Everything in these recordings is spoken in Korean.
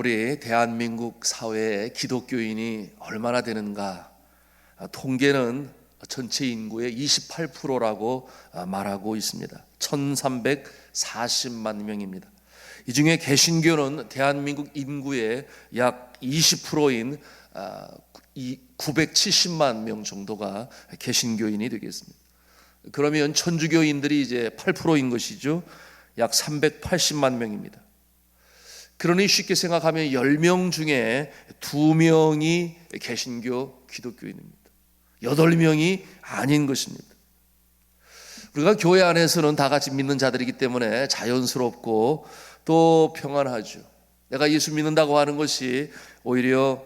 우리 대한민국 사회에 기독교인이 얼마나 되는가? 통계는 전체 인구의 28%라고 말하고 있습니다. 1340만 명입니다. 이 중에 개신교는 대한민국 인구의 약 20%인 970만 명 정도가 개신교인이 되겠습니다. 그러면 천주교인들이 이제 8%인 것이죠. 약 380만 명입니다. 그러니 쉽게 생각하면 10명 중에 2명이 개신교 기독교인입니다. 8명이 아닌 것입니다. 우리가 교회 안에서는 다 같이 믿는 자들이기 때문에 자연스럽고 또 평안하죠. 내가 예수 믿는다고 하는 것이 오히려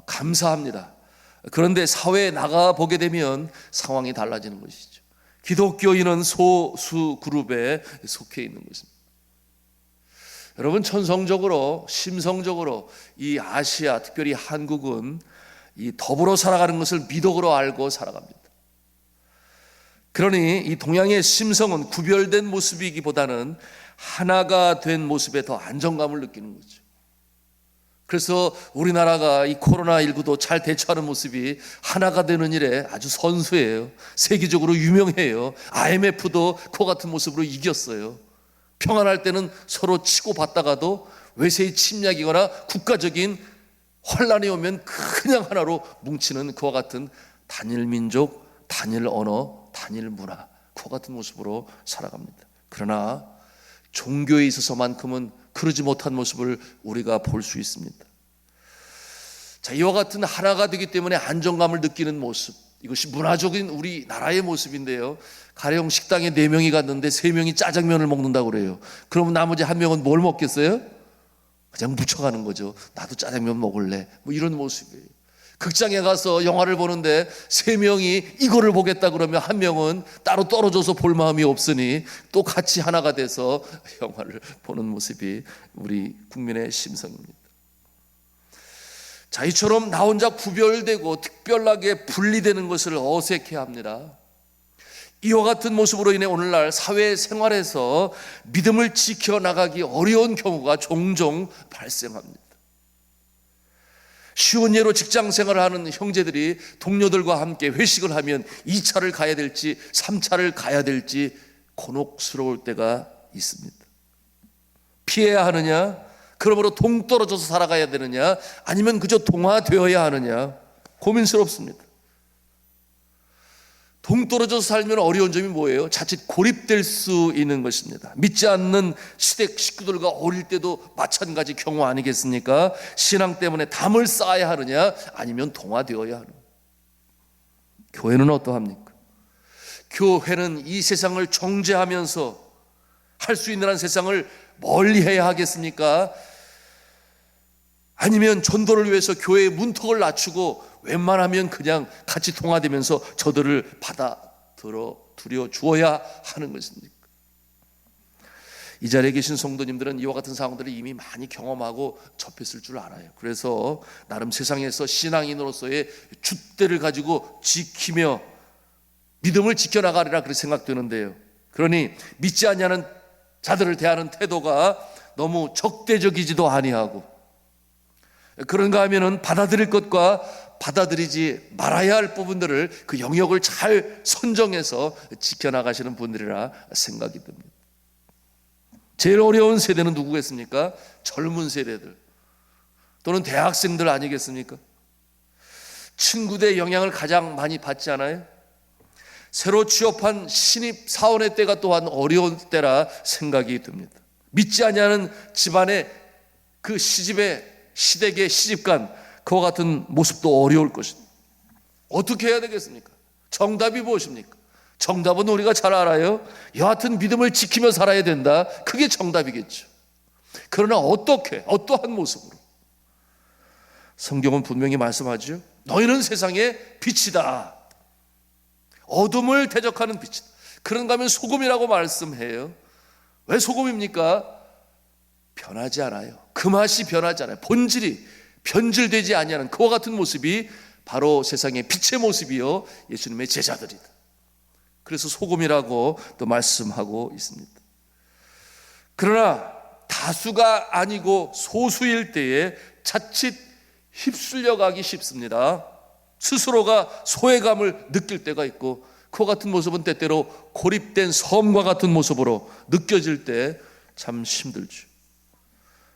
감사합니다. 그런데 사회에 나가보게 되면 상황이 달라지는 것이죠. 기독교인은 소수 그룹에 속해 있는 것입니다. 여러분, 천성적으로 심성적으로 이 아시아, 특별히 한국은 이 더불어 살아가는 것을 미덕으로 알고 살아갑니다. 그러니 이 동양의 심성은 구별된 모습이기보다는 하나가 된 모습에 더 안정감을 느끼는 거죠. 그래서 우리나라가 이 코로나19도 잘 대처하는 모습이 하나가 되는 일에 아주 선수예요. 세계적으로 유명해요. IMF도 그와 같은 모습으로 이겼어요. 평안할 때는 서로 치고받다가도 외세의 침략이거나 국가적인 환란이 오면 그냥 하나로 뭉치는 그와 같은 단일 민족, 단일 언어, 단일 문화, 그와 같은 모습으로 살아갑니다. 그러나 종교에 있어서만큼은 그러지 못한 모습을 우리가 볼 수 있습니다. 자, 이와 같은 하나가 되기 때문에 안정감을 느끼는 모습, 이것이 문화적인 우리나라의 모습인데요. 가령 식당에 4명이 갔는데 3명이 짜장면을 먹는다고 그래요. 그러면 나머지 1명은 뭘 먹겠어요? 그냥 묻혀가는 거죠. 나도 짜장면 먹을래, 뭐 이런 모습이에요. 극장에 가서 영화를 보는데 3명이 이거를 보겠다 그러면 1명은 따로 떨어져서 볼 마음이 없으니 또 같이 하나가 돼서 영화를 보는 모습이 우리 국민의 심성입니다. 자, 이처럼 나 혼자 구별되고 특별하게 분리되는 것을 어색해합니다. 이와 같은 모습으로 인해 오늘날 사회생활에서 믿음을 지켜나가기 어려운 경우가 종종 발생합니다. 쉬운 예로 직장생활을 하는 형제들이 동료들과 함께 회식을 하면 2차를 가야 될지 3차를 가야 될지 곤혹스러울 때가 있습니다. 피해야 하느냐, 그러므로 동떨어져서 살아가야 되느냐, 아니면 그저 동화되어야 하느냐 고민스럽습니다. 동떨어져서 살면 어려운 점이 뭐예요? 자칫 고립될 수 있는 것입니다. 믿지 않는 시댁 식구들과 어릴 때도 마찬가지 경우 아니겠습니까? 신앙 때문에 담을 쌓아야 하느냐, 아니면 동화되어야 하느냐. 교회는 어떠합니까? 교회는 이 세상을 정죄하면서 할 수 있는 한 세상을 멀리해야 하겠습니까? 아니면 전도를 위해서 교회의 문턱을 낮추고 웬만하면 그냥 같이 통화되면서 저들을 받아들여 주어야 하는 것입니까? 이 자리에 계신 성도님들은 이와 같은 상황들을 이미 많이 경험하고 접했을 줄 알아요. 그래서 나름 세상에서 신앙인으로서의 줏대를 가지고 지키며 믿음을 지켜나가리라 그렇게 생각되는데요. 그러니 믿지 않냐는 자들을 대하는 태도가 너무 적대적이지도 아니하고, 그런가 하면은 받아들일 것과 받아들이지 말아야 할 부분들을 그 영역을 잘 선정해서 지켜나가시는 분들이라 생각이 듭니다. 제일 어려운 세대는 누구겠습니까? 젊은 세대들 또는 대학생들 아니겠습니까? 친구들의 영향을 가장 많이 받지 않아요? 새로 취업한 신입 사원의 때가 또한 어려운 때라 생각이 듭니다. 믿지 않냐는 집안의 그 시댁의 시집간 그와 같은 모습도 어려울 것입니다. 어떻게 해야 되겠습니까? 정답이 무엇입니까? 정답은 우리가 잘 알아요. 여하튼 믿음을 지키며 살아야 된다. 그게 정답이겠죠. 그러나 어떻게, 어떠한 모습으로? 성경은 분명히 말씀하죠. 너희는 세상의 빛이다. 어둠을 대적하는 빛이다. 그런가 하면 소금이라고 말씀해요. 왜 소금입니까? 변하지 않아요. 그 맛이 변하지 않아요. 본질이 변질되지 아니하는 그와 같은 모습이 바로 세상의 빛의 모습이요 예수님의 제자들이다. 그래서 소금이라고 또 말씀하고 있습니다. 그러나 다 다수가 아니고 소수일 때에 자칫 휩쓸려 가기 쉽습니다. 스스로가 소외감을 느낄 때가 있고, 그와 같은 모습은 때때로 고립된 섬과 같은 모습으로 느껴질 때 참 힘들죠.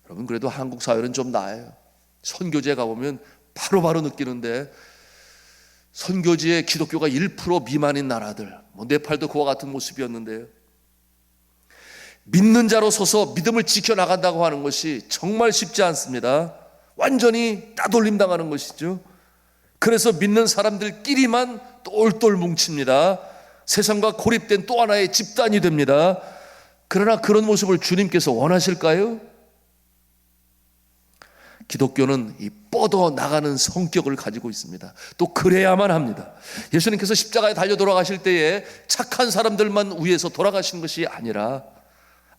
여러분, 그래도 한국 사회는 좀 나아요. 선교지에 가보면 바로바로 느끼는데, 선교지에 기독교가 1% 미만인 나라들, 네팔도 그와 같은 모습이었는데요. 믿는 자로 서서 믿음을 지켜나간다고 하는 것이 정말 쉽지 않습니다. 완전히 따돌림 당하는 것이죠. 그래서 믿는 사람들끼리만 똘똘 뭉칩니다. 세상과 고립된 또 하나의 집단이 됩니다. 그러나 그런 모습을 주님께서 원하실까요? 기독교는 이 뻗어 나가는 성격을 가지고 있습니다. 또 그래야만 합니다. 예수님께서 십자가에 달려 돌아가실 때에 착한 사람들만 위해서 돌아가신 것이 아니라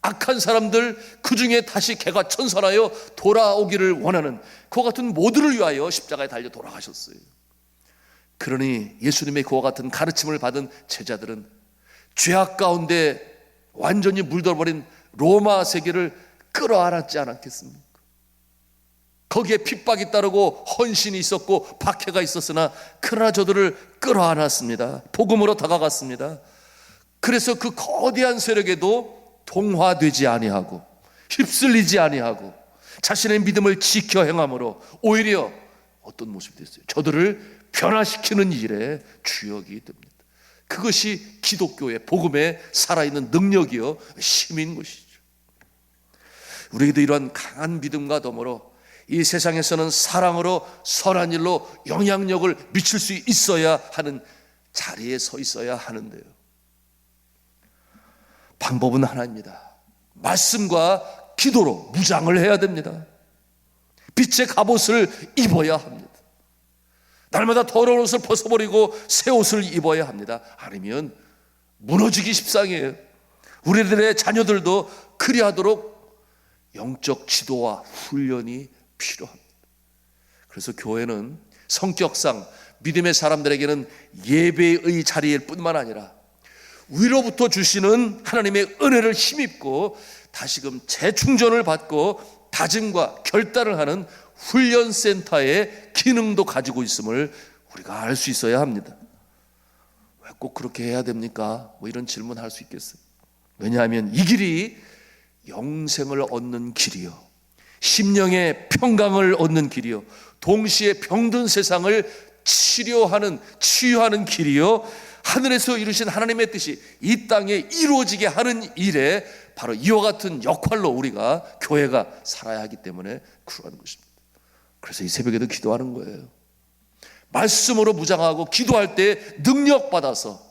악한 사람들, 그 중에 다시 개가 천선하여 돌아오기를 원하는 그와 같은 모두를 위하여 십자가에 달려 돌아가셨어요. 그러니 예수님의 그와 같은 가르침을 받은 제자들은 죄악 가운데 완전히 물들어버린 로마 세계를 끌어안았지 않았겠습니까? 거기에 핍박이 따르고 헌신이 있었고 박해가 있었으나 그러나 저들을 끌어안았습니다. 복음으로 다가갔습니다. 그래서 그 거대한 세력에도 동화되지 아니하고 휩쓸리지 아니하고 자신의 믿음을 지켜 행함으로 오히려 어떤 모습이 됐어요? 저들을 변화시키는 일에 주역이 됩니다. 그것이 기독교의 복음에 살아있는 능력이요 힘인 것이죠. 우리에게도 이러한 강한 믿음과 더불어 이 세상에서는 사랑으로 선한 일로 영향력을 미칠 수 있어야 하는 자리에 서 있어야 하는데요, 방법은 하나입니다. 말씀과 기도로 무장을 해야 됩니다. 빛의 갑옷을 입어야 합니다. 날마다 더러운 옷을 벗어버리고 새 옷을 입어야 합니다. 아니면 무너지기 십상이에요. 우리들의 자녀들도 그리하도록 영적 지도와 훈련이 필요합니다. 그래서 교회는 성격상 믿음의 사람들에게는 예배의 자리일 뿐만 아니라 위로부터 주시는 하나님의 은혜를 힘입고 다시금 재충전을 받고 다짐과 결단을 하는 훈련센터의 기능도 가지고 있음을 우리가 알 수 있어야 합니다. 왜 꼭 그렇게 해야 됩니까? 이런 질문할 수 있겠어요. 왜냐하면 이 길이 영생을 얻는 길이요, 심령의 평강을 얻는 길이요, 동시에 병든 세상을 치유하는 길이요, 하늘에서 이루신 하나님의 뜻이 이 땅에 이루어지게 하는 일에 바로 이와 같은 역할로 우리가 교회가 살아야 하기 때문에 그러한 것입니다. 그래서 이 새벽에도 기도하는 거예요. 말씀으로 무장하고 기도할 때 능력 받아서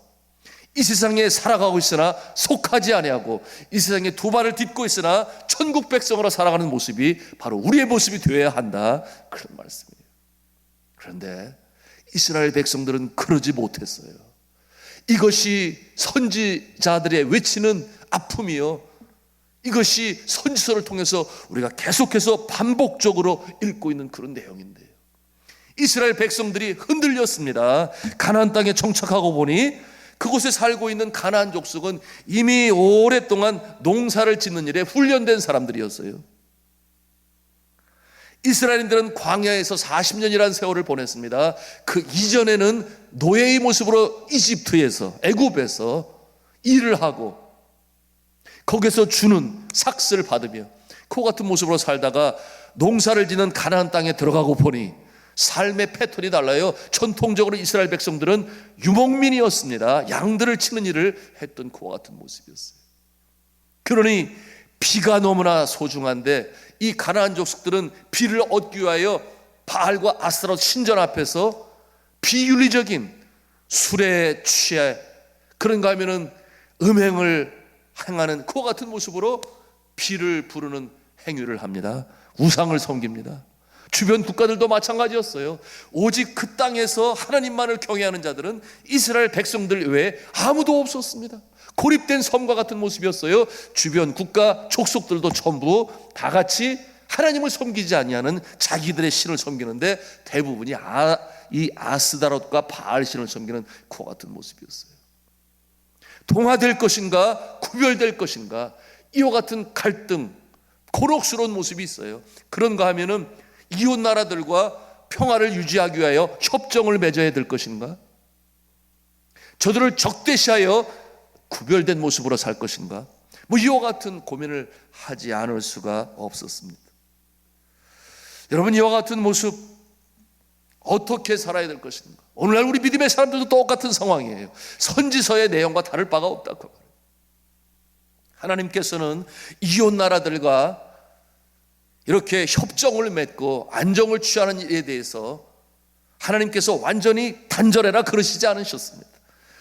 이 세상에 살아가고 있으나 속하지 아니하고 이 세상에 두 발을 딛고 있으나 천국 백성으로 살아가는 모습이 바로 우리의 모습이 되어야 한다, 그런 말씀이에요. 그런데 이스라엘 백성들은 그러지 못했어요. 이것이 선지자들의 외치는 아픔이요, 이것이 선지서를 통해서 우리가 계속해서 반복적으로 읽고 있는 그런 내용인데요, 이스라엘 백성들이 흔들렸습니다. 가나안 땅에 정착하고 보니 그곳에 살고 있는 가나안 족속은 이미 오랫동안 농사를 짓는 일에 훈련된 사람들이었어요. 이스라엘인들은 광야에서 40년이라는 세월을 보냈습니다. 그 이전에는 노예의 모습으로 이집트에서, 애굽에서 일을 하고 거기서 주는 삭스를 받으며 그와 같은 모습으로 살다가 농사를 짓는 가나안 땅에 들어가고 보니 삶의 패턴이 달라요. 전통적으로 이스라엘 백성들은 유목민이었습니다. 양들을 치는 일을 했던 그와 같은 모습이었어요. 그러니 비가 너무나 소중한데 이 가나안 족속들은 비를 얻기 위하여 바알과 아스타롯 신전 앞에서 비윤리적인 술에 취해 그런가 하면은 음행을 행하는 그와 같은 모습으로 비를 부르는 행위를 합니다. 우상을 섬깁니다. 주변 국가들도 마찬가지였어요. 오직 그 땅에서 하나님만을 경외하는 자들은 이스라엘 백성들 외에 아무도 없었습니다. 고립된 섬과 같은 모습이었어요. 주변 국가 족속들도 전부 다 같이 하나님을 섬기지 아니하는 자기들의 신을 섬기는데 대부분이 이 아스다롯과 바알 신을 섬기는 그와 같은 모습이었어요. 동화될 것인가 구별될 것인가, 이와 같은 갈등, 곤혹스러운 모습이 있어요. 그런가 하면은 이웃 나라들과 평화를 유지하기 위하여 협정을 맺어야 될 것인가? 저들을 적대시하여 구별된 모습으로 살 것인가? 이와 같은 고민을 하지 않을 수가 없었습니다. 여러분, 이와 같은 모습 어떻게 살아야 될 것인가? 오늘날 우리 믿음의 사람들도 똑같은 상황이에요. 선지서의 내용과 다를 바가 없다고 말해요. 하나님께서는 이웃 나라들과 이렇게 협정을 맺고 안정을 취하는 일에 대해서 하나님께서 완전히 단절해라 그러시지 않으셨습니다.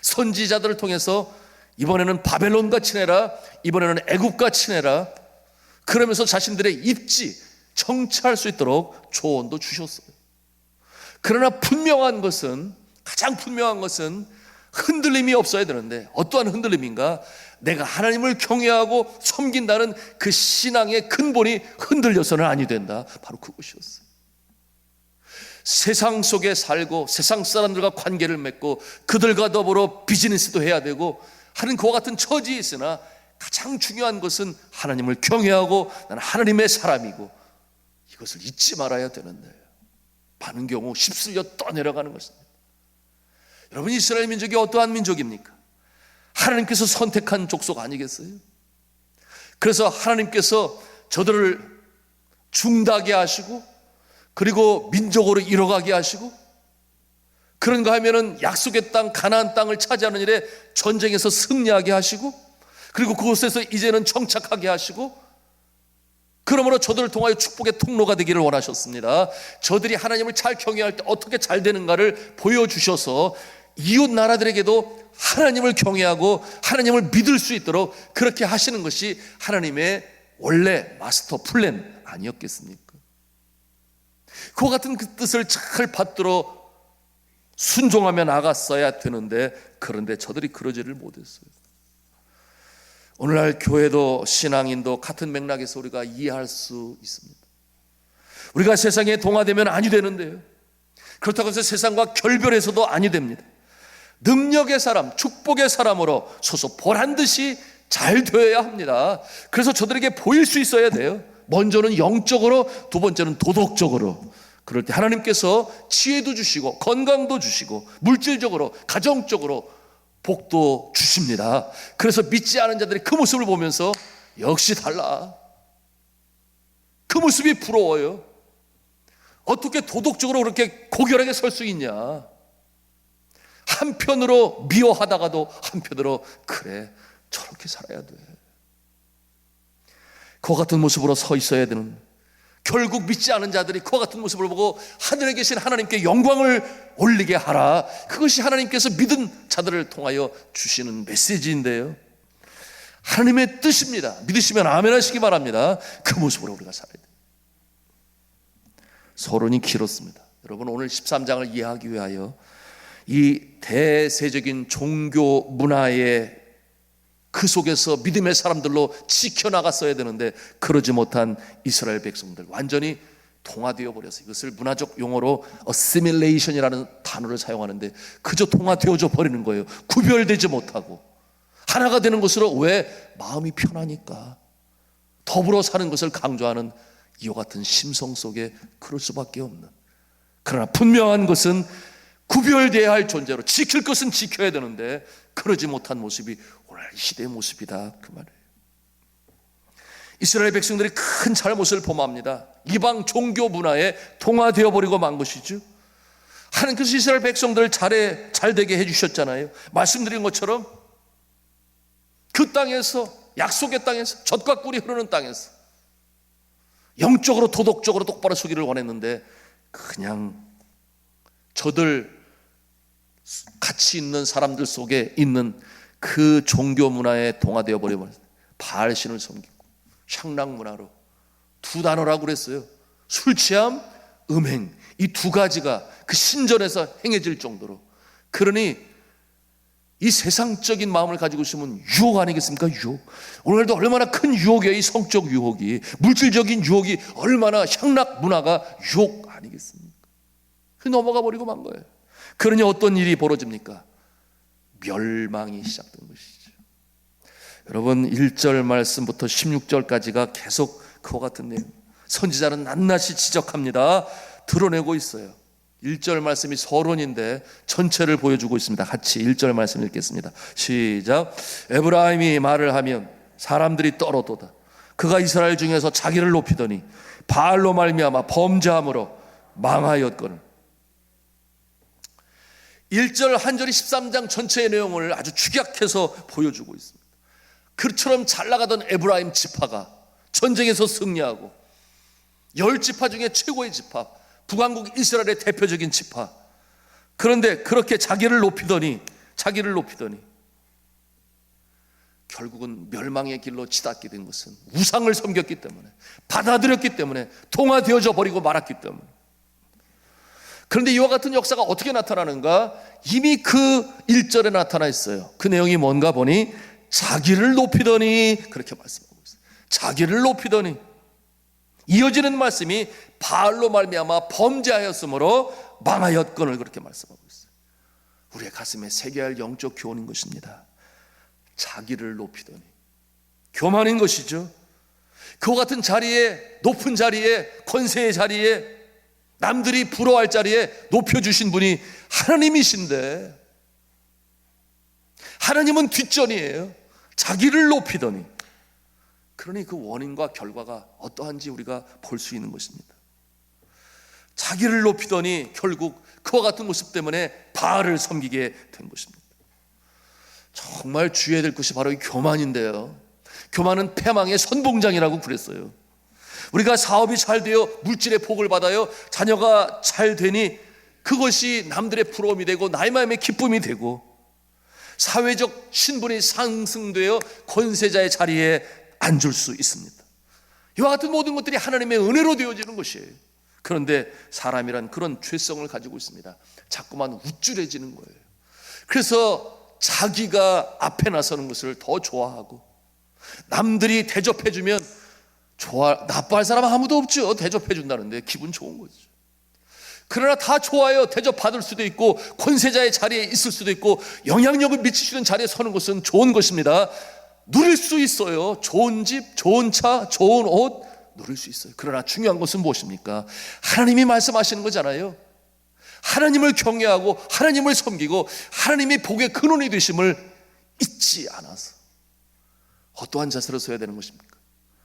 선지자들을 통해서 이번에는 바벨론과 친해라, 이번에는 애굽과 친해라, 그러면서 자신들의 입지 정치할 수 있도록 조언도 주셨어요. 그러나 가장 분명한 것은 흔들림이 없어야 되는데, 어떠한 흔들림인가? 내가 하나님을 경외하고 섬긴다는 그 신앙의 근본이 흔들려서는 아니 된다. 바로 그것이었어요. 세상 속에 살고 세상 사람들과 관계를 맺고 그들과 더불어 비즈니스도 해야 되고 하는 그와 같은 처지에 있으나 가장 중요한 것은 하나님을 경외하고 나는 하나님의 사람이고, 이것을 잊지 말아야 되는데 많은 경우 휩쓸려 떠내려가는 것입니다. 여러분, 이스라엘 민족이 어떠한 민족입니까? 하나님께서 선택한 족속 아니겠어요? 그래서 하나님께서 저들을 중다게 하시고 그리고 민족으로 이뤄가게 하시고, 그런가 하면은 약속의 땅 가나안 땅을 차지하는 일에 전쟁에서 승리하게 하시고, 그리고 그곳에서 이제는 정착하게 하시고, 그러므로 저들을 통하여 축복의 통로가 되기를 원하셨습니다. 저들이 하나님을 잘 경외할 때 어떻게 잘 되는가를 보여주셔서 이웃 나라들에게도 하나님을 경외하고 하나님을 믿을 수 있도록 그렇게 하시는 것이 하나님의 원래 마스터 플랜 아니었겠습니까? 그와 같은 그 뜻을 잘 받들어 순종하며 나갔어야 되는데, 그런데 저들이 그러지를 못했어요. 오늘날 교회도 신앙인도 같은 맥락에서 우리가 이해할 수 있습니다. 우리가 세상에 동화되면 아니 되는데요, 그렇다고 해서 세상과 결별해서도 아니 됩니다. 능력의 사람, 축복의 사람으로 서서 보란듯이 잘 되어야 합니다. 그래서 저들에게 보일 수 있어야 돼요. 먼저는 영적으로, 두 번째는 도덕적으로. 그럴 때 하나님께서 지혜도 주시고 건강도 주시고 물질적으로, 가정적으로 복도 주십니다. 그래서 믿지 않은 자들이 그 모습을 보면서 역시 달라, 그 모습이 부러워요. 어떻게 도덕적으로 그렇게 고결하게 설 수 있냐. 한편으로 미워하다가도 한편으로 그래, 저렇게 살아야 돼, 그와 같은 모습으로 서 있어야 되는, 결국 믿지 않은 자들이 그와 같은 모습을 보고 하늘에 계신 하나님께 영광을 올리게 하라. 그것이 하나님께서 믿은 자들을 통하여 주시는 메시지인데요, 하나님의 뜻입니다. 믿으시면 아멘 하시기 바랍니다. 그 모습으로 우리가 살아야 돼요. 서론이 길었습니다. 여러분, 오늘 13장을 이해하기 위하여 이 대세적인 종교 문화의 그 속에서 믿음의 사람들로 지켜나갔어야 되는데, 그러지 못한 이스라엘 백성들 완전히 통화되어 버려서, 이것을 문화적 용어로 assimilation이라는 단어를 사용하는데 그저 통화되어져 버리는 거예요. 구별되지 못하고 하나가 되는 것으로. 왜? 마음이 편하니까. 더불어 사는 것을 강조하는 이와 같은 심성 속에 그럴 수밖에 없는, 그러나 분명한 것은 구별되어야 할 존재로 지킬 것은 지켜야 되는데 그러지 못한 모습이 오늘 시대의 모습이다, 그 말이에요. 이스라엘 백성들이 큰 잘못을 범합니다. 이방 종교 문화에 동화되어 버리고 만 것이죠. 하나님께서 이스라엘 백성들을 잘 되게 해주셨잖아요. 말씀드린 것처럼 그 땅에서, 약속의 땅에서, 젖과 꿀이 흐르는 땅에서 영적으로 도덕적으로 똑바로 서기를 원했는데 그냥 저들 같이 있는 사람들 속에 있는 그 종교 문화에 동화되어 버려버렸어요. 바알신을 섬기고 향락 문화로, 두 단어라고 그랬어요. 술 취함, 음행, 이 두 가지가 그 신전에서 행해질 정도로. 그러니 이 세상적인 마음을 가지고 있으면 유혹 아니겠습니까? 유혹. 오늘도 얼마나 큰 유혹이에요. 이 성적 유혹이, 물질적인 유혹이 얼마나, 향락 문화가 유혹 아니겠습니까? 그 넘어가 버리고 만 거예요. 그러니 어떤 일이 벌어집니까? 멸망이 시작된 것이죠. 여러분, 1절 말씀부터 16절까지가 계속 그와 같은 내용 선지자는 낱낱이 지적합니다. 드러내고 있어요. 1절 말씀이 서론인데 전체를 보여주고 있습니다. 같이 1절 말씀 읽겠습니다. 시작. 에브라임이 말을 하면 사람들이 떨어도다. 그가 이스라엘 중에서 자기를 높이더니 바알로 말미암아 범죄함으로 망하였거늘. 1절 한 절이 13장 전체의 내용을 아주 축약해서 보여주고 있습니다. 그처럼 잘 나가던 에브라임 지파가 전쟁에서 승리하고 10지파 중에 최고의 지파, 북왕국 이스라엘의 대표적인 지파. 그런데 그렇게 자기를 높이더니 결국은 멸망의 길로 치닫게 된 것은 우상을 섬겼기 때문에, 받아들였기 때문에, 동화되어져 버리고 말았기 때문에. 그런데 이와 같은 역사가 어떻게 나타나는가? 이미 그 1절에 나타나 있어요. 그 내용이 뭔가 보니 자기를 높이더니, 그렇게 말씀하고 있어요. 자기를 높이더니. 이어지는 말씀이 바알로 말미암아 범죄하였으므로 망하였거늘, 그렇게 말씀하고 있어요. 우리의 가슴에 새겨야 할 영적 교훈인 것입니다. 자기를 높이더니. 교만인 것이죠. 그와 같은 자리에, 높은 자리에, 권세의 자리에, 남들이 부러워할 자리에 높여주신 분이 하나님이신데, 하나님은 뒷전이에요. 자기를 높이더니. 그러니 그 원인과 결과가 어떠한지 우리가 볼 수 있는 것입니다. 자기를 높이더니 결국 그와 같은 모습 때문에 바알을 섬기게 된 것입니다. 정말 주의해야 될 것이 바로 이 교만인데요. 교만은 패망의 선봉장이라고 그랬어요. 우리가 사업이 잘 되어 물질의 복을 받아요. 자녀가 잘 되니 그것이 남들의 부러움이 되고 나의 마음의 기쁨이 되고, 사회적 신분이 상승되어 권세자의 자리에 앉을 수 있습니다. 이와 같은 모든 것들이 하나님의 은혜로 되어지는 것이에요. 그런데 사람이란 그런 죄성을 가지고 있습니다. 자꾸만 우쭐해지는 거예요. 그래서 자기가 앞에 나서는 것을 더 좋아하고, 남들이 대접해주면 나빠할 사람 아무도 없죠. 대접해준다는데 기분 좋은 거죠. 그러나 다 좋아요. 대접받을 수도 있고, 권세자의 자리에 있을 수도 있고, 영향력을 미칠 수 있는 자리에 서는 것은 좋은 것입니다. 누릴 수 있어요. 좋은 집, 좋은 차, 좋은 옷 누릴 수 있어요. 그러나 중요한 것은 무엇입니까? 하나님이 말씀하시는 거잖아요. 하나님을 경외하고 하나님을 섬기고 하나님이 복의 근원이 되심을 잊지 않아서 어떠한 자세로 서야 되는 것입니까?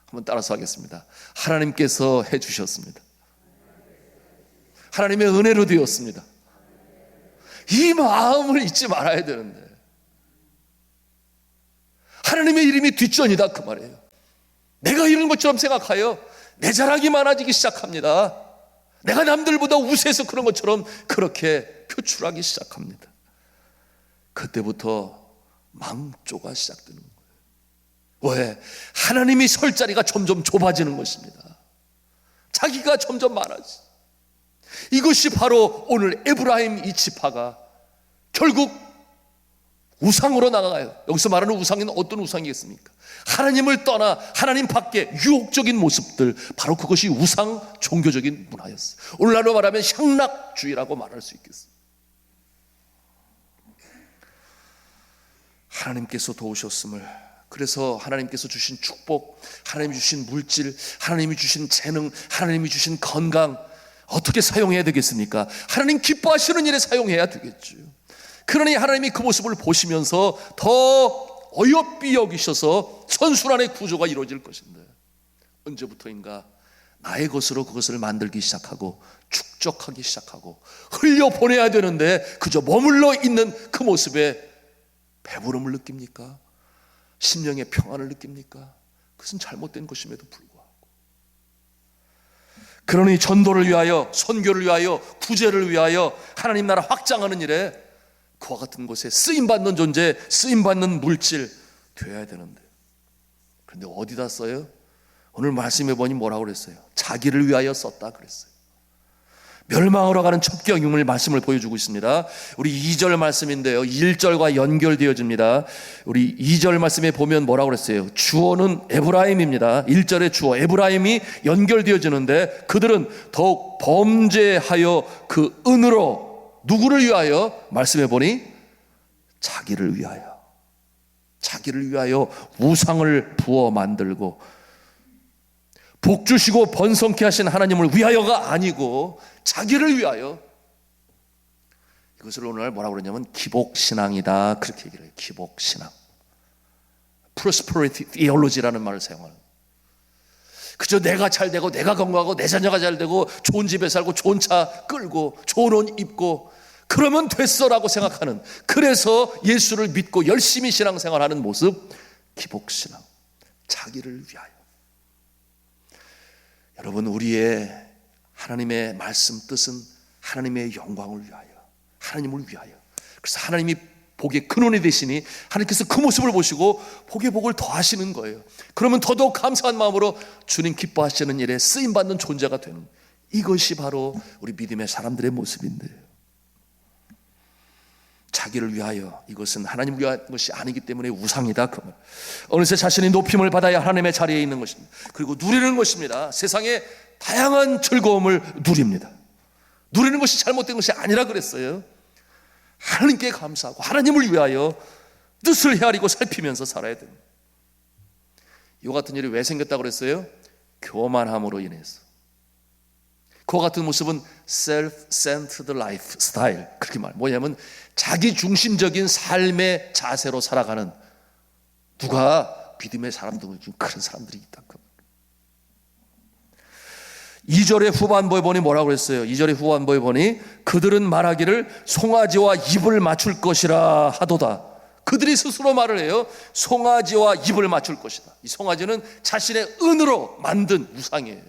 한번 따라서 하겠습니다. 하나님께서 해주셨습니다. 하나님의 은혜로 되었습니다. 이 마음을 잊지 말아야 되는데, 하나님의 이름이 뒷전이다 그 말이에요. 내가 이런 것처럼 생각하여 내 자랑이 많아지기 시작합니다. 내가 남들보다 우세해서 그런 것처럼 그렇게 표출하기 시작합니다. 그때부터 망조가 시작되는 거예요. 왜? 하나님이 설 자리가 점점 좁아지는 것입니다. 자기가 점점 많아지. 이것이 바로 오늘 에브라임 이 지파가 결국 우상으로 나가요. 여기서 말하는 우상은 어떤 우상이겠습니까? 하나님을 떠나 하나님 밖에 유혹적인 모습들, 바로 그것이 우상 종교적인 문화였어요. 오늘날로 말하면 향락주의라고 말할 수 있겠습니다. 하나님께서 도우셨음을, 그래서 하나님께서 주신 축복, 하나님이 주신 물질, 하나님이 주신 재능, 하나님이 주신 건강 어떻게 사용해야 되겠습니까? 하나님 기뻐하시는 일에 사용해야 되겠죠. 그러니 하나님이 그 모습을 보시면서 더 어여삐 여기셔서 선순환의 구조가 이루어질 것인데, 언제부터인가 나의 것으로 그것을 만들기 시작하고 축적하기 시작하고 흘려보내야 되는데 그저 머물러 있는 그 모습에 배부름을 느낍니까? 심령의 평안을 느낍니까? 그것은 잘못된 것임에도 불구하고, 그러니 전도를 위하여, 선교를 위하여, 구제를 위하여 하나님 나라 확장하는 일에 그와 같은 곳에 쓰임받는 존재, 쓰임받는 물질 되어야 되는데, 그런데 어디다 써요? 오늘 말씀해 보니 뭐라고 그랬어요? 자기를 위하여 썼다 그랬어요. 멸망으로 가는 첩경임을 말씀을 보여주고 있습니다. 우리 2절 말씀인데요, 1절과 연결되어집니다. 우리 2절 말씀에 보면 뭐라고 그랬어요? 주어는 에브라임입니다. 1절의 주어 에브라임이 연결되어지는데, 그들은 더욱 범죄하여 그 은으로 누구를 위하여? 말씀해 보니 자기를 위하여, 자기를 위하여 우상을 부어 만들고 복 주시고 번성케 하신 하나님을 위하여가 아니고 자기를 위하여. 이것을 오늘날 뭐라고 그러냐면 기복신앙이다, 그렇게 얘기를 해요. 기복신앙, prosperity theology라는 말을 사용하는. 그저 내가 잘 되고 내가 건강하고 내 자녀가 잘 되고 좋은 집에 살고 좋은 차 끌고 좋은 옷 입고 그러면 됐어라고 생각하는, 그래서 예수를 믿고 열심히 신앙생활하는 모습, 기복신앙, 자기를 위하여. 여러분, 우리의 하나님의 말씀 뜻은 하나님의 영광을 위하여, 하나님을 위하여. 그래서 하나님이 복의 근원이 되시니 하나님께서 그 모습을 보시고 복의 복을 더하시는 거예요. 그러면 더더욱 감사한 마음으로 주님 기뻐하시는 일에 쓰임받는 존재가 되는, 이것이 바로 우리 믿음의 사람들의 모습인데요. 자기를 위하여, 이것은 하나님을 위한 것이 아니기 때문에 우상이다, 그 말. 어느새 자신이 높임을 받아야 하나님의 자리에 있는 것입니다. 그리고 누리는 것입니다. 세상의 다양한 즐거움을 누립니다. 누리는 것이 잘못된 것이 아니라 그랬어요. 하나님께 감사하고 하나님을 위하여 뜻을 헤아리고 살피면서 살아야 됩니다. 이와 같은 일이 왜 생겼다고 그랬어요? 교만함으로 인해서. 그와 같은 모습은 self-centered lifestyle, 그렇게 말. 뭐냐면 자기 중심적인 삶의 자세로 살아가는, 누가 믿음의 사람들 중 그런 사람들이 있다. 2절의 후반부에 보니 뭐라고 그랬어요? 2절의 후반부에 보니 그들은 말하기를 송아지와 입을 맞출 것이라 하도다. 그들이 스스로 말을 해요. 송아지와 입을 맞출 것이다. 이 송아지는 자신의 은으로 만든 우상이에요.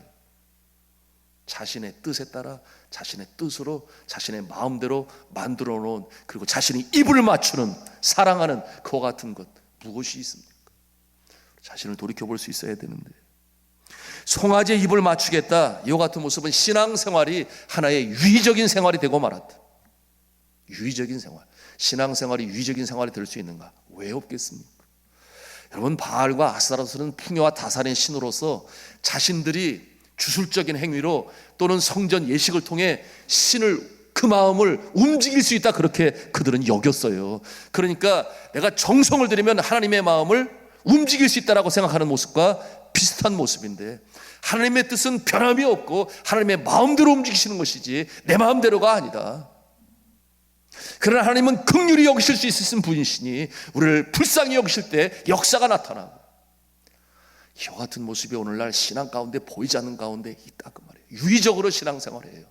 자신의 뜻에 따라 자신의 뜻으로 자신의 마음대로 만들어 놓은, 그리고 자신이 입을 맞추는, 사랑하는 그와 같은 것, 무엇이 있습니까? 자신을 돌이켜볼 수 있어야 되는데, 송아지의 입을 맞추겠다, 이와 같은 모습은 신앙생활이 하나의 유의적인 생활이 되고 말았다. 유의적인 생활, 신앙생활이 유의적인 생활이 될 수 있는가? 왜 없겠습니까? 여러분, 바알과 아스타로스는 풍요와 다산의 신으로서 자신들이 주술적인 행위로 또는 성전 예식을 통해 신을, 그 마음을 움직일 수 있다, 그렇게 그들은 여겼어요. 그러니까 내가 정성을 들이면 하나님의 마음을 움직일 수 있다라고 생각하는 모습과 비슷한 모습인데, 하나님의 뜻은 변함이 없고 하나님의 마음대로 움직이시는 것이지 내 마음대로가 아니다. 그러나 하나님은 긍휼히 여기실 수 있으신 분이시니 우리를 불쌍히 여기실 때 역사가 나타나고, 이와 같은 모습이 오늘날 신앙 가운데 보이지 않는 가운데 있다, 그 말이에요. 유의적으로 신앙생활해요.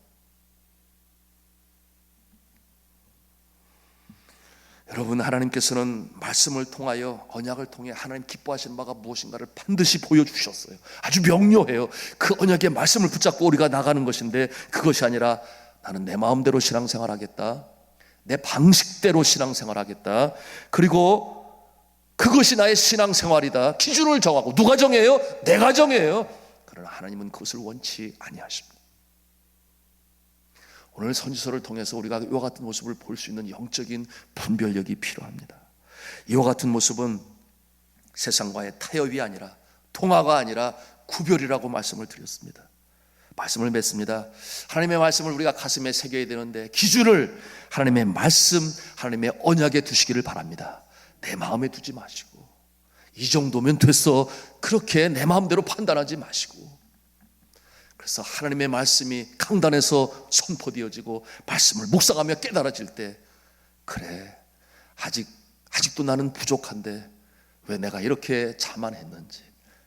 여러분, 하나님께서는 말씀을 통하여, 언약을 통해 하나님 기뻐하시는 바가 무엇인가를 반드시 보여주셨어요. 아주 명료해요. 그 언약의 말씀을 붙잡고 우리가 나가는 것인데, 그것이 아니라 나는 내 마음대로 신앙생활하겠다, 내 방식대로 신앙생활하겠다, 그리고 그것이 나의 신앙생활이다, 기준을 정하고. 누가 정해요? 내가 정해요. 그러나 하나님은 그것을 원치 아니하십니다. 오늘 선지서를 통해서 우리가 이와 같은 모습을 볼 수 있는 영적인 분별력이 필요합니다. 이와 같은 모습은 세상과의 타협이 아니라, 통화가 아니라 구별이라고 말씀을 드렸습니다. 말씀을 맺습니다. 하나님의 말씀을 우리가 가슴에 새겨야 되는데, 기준을 하나님의 말씀, 하나님의 언약에 두시기를 바랍니다. 내 마음에 두지 마시고, 이 정도면 됐어, 그렇게 내 마음대로 판단하지 마시고, 그래서 하나님의 말씀이 강단에서 선포되어지고 말씀을 묵상하며 깨달아질 때, 그래, 아직도 나는 부족한데 왜 내가 이렇게 자만했는지,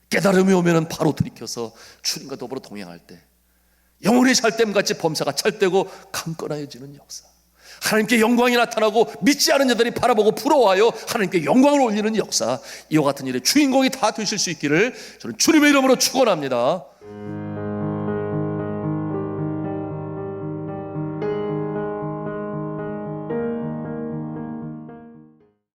깨달음이 오면 바로 들이켜서 주님과 더불어 동행할 때 영혼의 찰댐같이 범사가 찰되고 강건해지는 역사, 하나님께 영광이 나타나고 믿지 않은 자들이 바라보고 부러워하여 하나님께 영광을 올리는 역사, 이와 같은 일의 주인공이 다 되실 수 있기를 저는 주님의 이름으로 축원합니다.